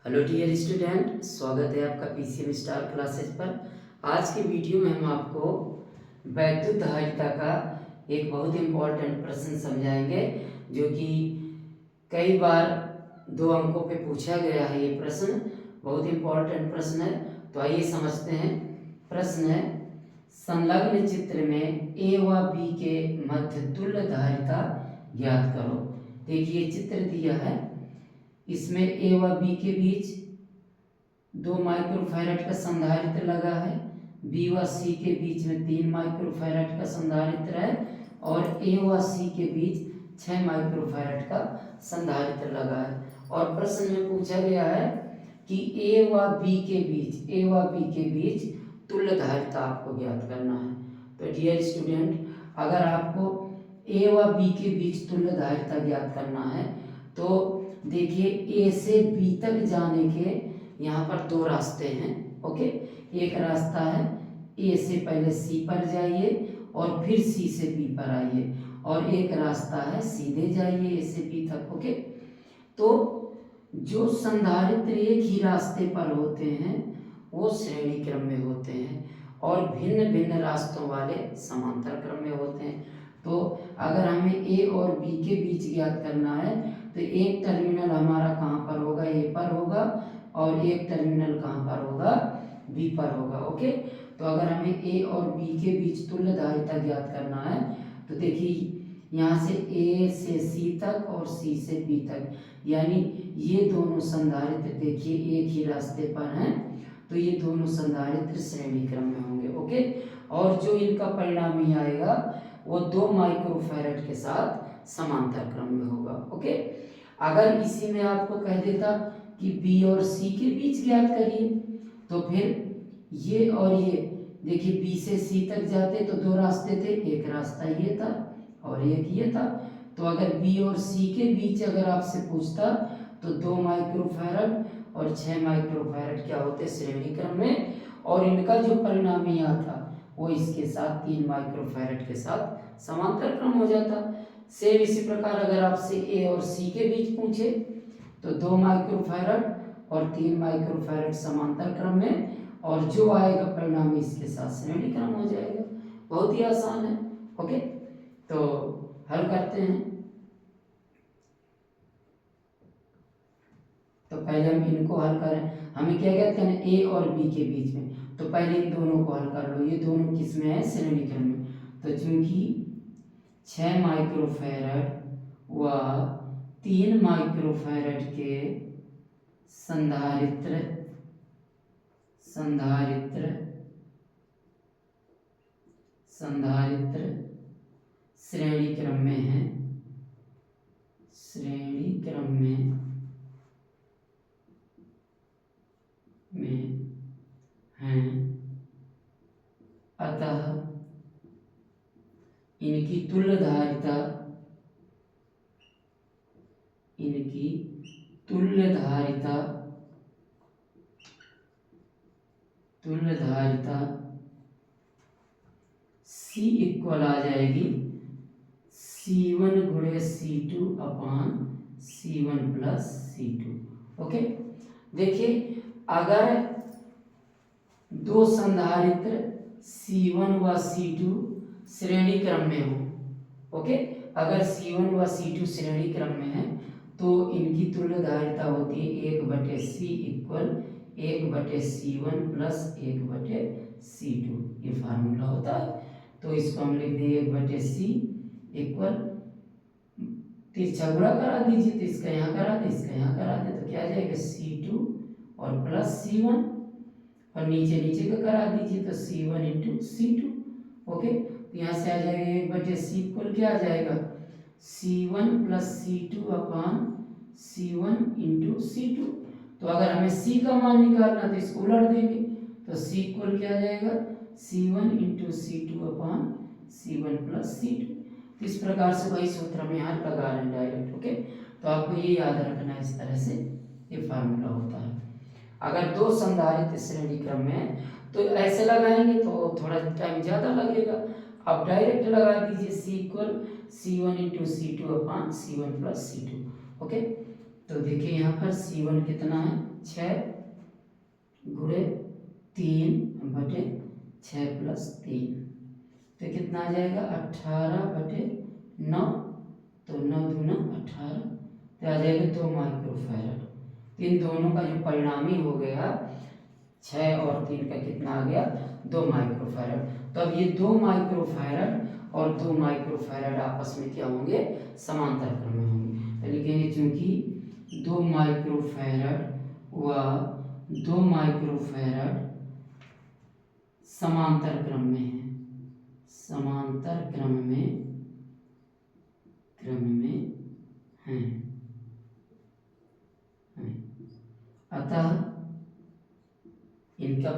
Hello dear student, स्वागत है आपका पीसीएम स्टार क्लासेस पर। आज के वीडियो में हम आपको वैद्युत धारिता का एक बहुत इम्पोर्टेंट प्रश्न समझाएंगे, जो कि कई बार 2 अंकों पे पूछा गया है। ये प्रश्न बहुत इम्पोर्टेंट प्रश्न है, तो आइए समझते हैं। प्रश्न है, संलग्न चित्र में ए व बी के मध्य तुल्य धारिता ज्ञात करो। देखिए चित्र दिया है, इसमें ए व बी के बीच 2 माइक्रोफैरड का संधारित्र लगा है, बी व सी के बीच में 3 माइक्रोफैरड का संधारित्र है और ए व सी के बीच 6 माइक्रोफैरड का संधारित्र लगा है। और प्रश्न में पूछा गया है कि ए व बी के बीच तुल्य धारिता आपको ज्ञात करना है। तो डियर स्टूडेंट, अगर आपको ए व बी के बीच तुल्य धारिता ज्ञात करना है तो देखिए ए से बी तक जाने के यहाँ पर 2 रास्ते हैं। ओके, एक रास्ता है ए से पहले सी पर जाइए और फिर सी से बी पर आइए, और एक रास्ता है सीधे जाइए ए से बी तक। ओके, तो जो संधारित्र एक ही रास्ते पर होते हैं वो श्रेणी क्रम में होते हैं और भिन्न भिन्न रास्तों वाले समांतर क्रम में होते हैं। तो अगर हमें ए और बी के बीच ज्ञात करना है तो एक टर्मिनल हमारा कहाँ पर होगा, ए पर होगा, और एक टर्मिनल कहाँ पर होगा, बी पर होगा। ओके, तो अगर हमें ए और बी के बीच तुल्य धारिता ज्ञात करना है तो देखिए यहाँ से ए से सी तक और सी से बी तक, यानी ये दोनों संधारित्र देखिए एक ही रास्ते पर हैं, तो ये दोनों संधारित्र श्रेणी क्रम में होंगे। ओके, और जो इनका परिणामी आएगा वो 2 माइक्रोफैरड के साथ समांतर क्रम में होगा। ओके, अगर इसी में आपको कह देता कि बी और सी के बीच ज्ञात करिए तो फिर ये और ये देखिए बी से सी तक जाते तो 2 रास्ते थे, एक रास्ता ये था और एक ये था। तो अगर बी और सी के बीच अगर आपसे पूछता तो 2 माइक्रोफैरड और 6 माइक्रोफैरड क्या होते श्रेणी क्रम में, और इनका जो परिणामी आता वो इसके साथ 3 माइक्रोफैरड के साथ समांतर क्रम हो जाता। सेम इसी प्रकार अगर आपसे ए और सी के बीच पूछे तो 2 माइक्रोफैरड और 3 माइक्रोफैरड समांतर क्रम में, और जो आएगा परिणामी इसके साथ श्रेणी क्रम हो जाएगा। बहुत ही आसान है। ओके, तो हल करते हैं। तो पहले हम इनको हल करें, हमें क्या कहते हैं ए और बी के बीच में, तो पहले इन दोनों को हल कर लो। ये दोनों किस में है, श्रेणी क्रम में। तो चूंकि 6 माइक्रोफैरड व 3 माइक्रोफैरड के संधारित्र श्रेणी क्रम में है, श्रेणी क्रम में हैं, अतः इनकी तुल्य धारिता C इक्वल आ जाएगी C1 गुणे C2 अपान C1 प्लस C2। ओके, देखिए अगर 2 संधारित्र C1 व C2 श्रेणी क्रम में हो, ओके, अगर C1 व C2 श्रेणी क्रम में है तो इनकी तुल्य धारिता होती है 1/C equal 1/C1 plus 1/C2। ये फार्मूला होता है, तो इसको हम लिख दें 1/C इक्वल, तिरछा गुणा करा दीजिए, तो इसका यहाँ करा दे, इसका यहाँ करा दे, तो क्या आ जाएगा C2 और प्लस C1, और नीचे नीचे का करा दीजिए तो C1 इंटू C2। ओके, तो यहाँ से आ जाएगा 1/C इक्वल क्या आ जाएगा, C1 प्लस C2 अपान C1 इंटू C2। तो अगर हमें C का मान निकालना तो इसको उलट देंगे, तो C इक्वल क्या आ जाएगा, C1 इंटू C2 अपान C1 प्लस C2। तो इस प्रकार से वही सूत्र हम यहाँ लगा रहे हैं डायरेक्ट। ओके, तो आपको ये याद रखना है, इस तरह से ये फार्मूला होता है। अगर 2 संधारित्र श्रेणी क्रम में है तो ऐसे लगाएंगे तो थोड़ा टाइम ज़्यादा लगेगा। आप डायरेक्ट लगा दीजिए C equal C1 into C2 अपान C1 प्लस C2। ओके, तो देखिए यहाँ पर C1 कितना है 6 गुणे 3/6 + 3, तो कितना आ जाएगा 18/9, तो 9 दूना 18, तो आ जाएगा 2 माइक्रोफैरड। तो इन दोनों का जो परिणामी हो गया 6 और 3 का कितना आ गया 2 माइक्रोफैरड। तो अब ये 2 माइक्रोफैरड और 2 माइक्रोफैरड आपस में क्या होंगे, समांतर क्रम में होंगे। तो लिखेंगे चूंकि 2 माइक्रोफैरड व 2 माइक्रोफैरड समांतर क्रम में है, समांतर क्रम में हैं। अतः इनकी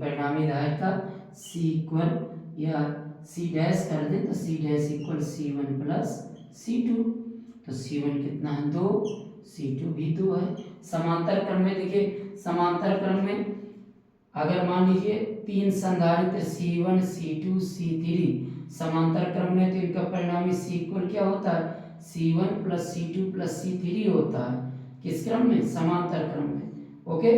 परिणामी धारिता C इक्वल या C डैश कर दें तो C dash equal C1 + C2, तो C1 कितना है 2, C2 भी 2 है। समांतर क्रम में देखिए, समांतर क्रम में अगर मान लीजिए 3 संधारित्र C1 C2 C3 समांतर क्रम में, तो इनका परिणामी C इक्वल क्या होता है C1 + C2 + C3 होता है। किस क्रम में, समांतर क्रम में। ओके,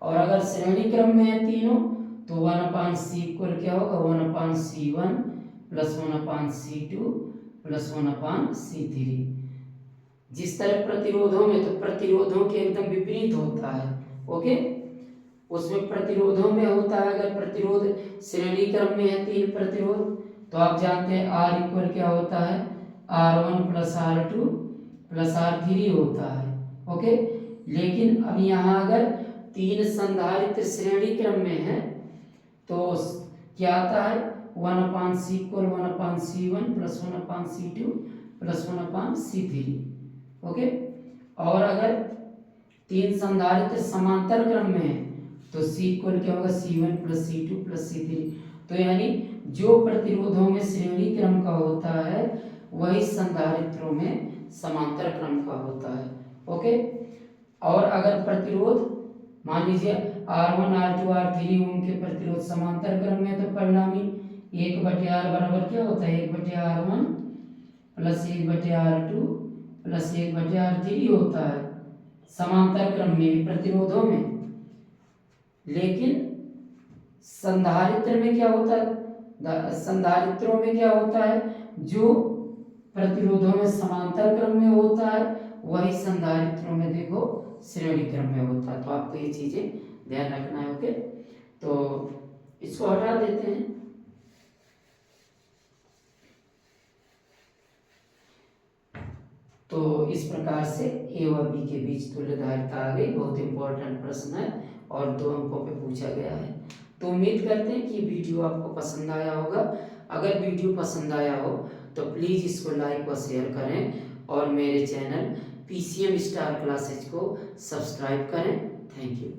और अगर श्रेणी क्रम में है तीनों तो 1/C इक्वल क्या होगा 1/C1 + 1/C2 + 1/C3। जिस तरह प्रतिरोधों में, तो प्रतिरोधों के एकदम विपरीत होता है। ओके, उसमें प्रतिरोधों में होता है, अगर प्रतिरोध श्रेणी क्रम में है 3 प्रतिरोध, तो आप जानते हैं R इक्वल क्या होता है R1 + R2 + R3 होता है। ओके, लेकिन अब यहाँ अगर 3 संधारित्र श्रेणी क्रम में है तो क्या आता है 1/C equal 1/C1 + 1/C2 + 1/C3। Okay, और अगर 3 संधारित्र समांतर क्रम में है तो C इक्वल क्या होगा C1 + C2 + C3। तो यानी जो प्रतिरोधों में श्रेणी क्रम का होता है वही संधारित्रों में समांतर क्रम का होता है। ओके, और अगर प्रतिरोध मान लीजिए R1 R2 R3 ओम के प्रतिरोध समांतर क्रम में, तो परिणामी 1/R बराबर क्या होता है 1/R1 + 1/R2 + 1/R3 होता है समांतर क्रम में प्रतिरोधों में। लेकिन संधारित्र में क्या होता है, संधारित्रों में क्या होता है, जो प्रतिरोधों में समांतर क्रम में होता है वही संधारित्रों में देखो श्रेणी क्रम में होता है। तो आपको ये चीजें ध्यान रखना है। ओके, तो इसको हटा देते हैं। तो इस प्रकार से ए व बी के बीच तुल्य धारिता आ गई। बहुत इंपॉर्टेंट प्रश्न है और 2 अंकों पे पूछा गया है। तो उम्मीद करते हैं कि वीडियो आपको पसंद आया होगा। अगर वीडियो पसंद आया हो तो प्लीज़ इसको लाइक व शेयर करें और मेरे चैनल PCM स्टार क्लासेज को सब्सक्राइब करें। Thank you.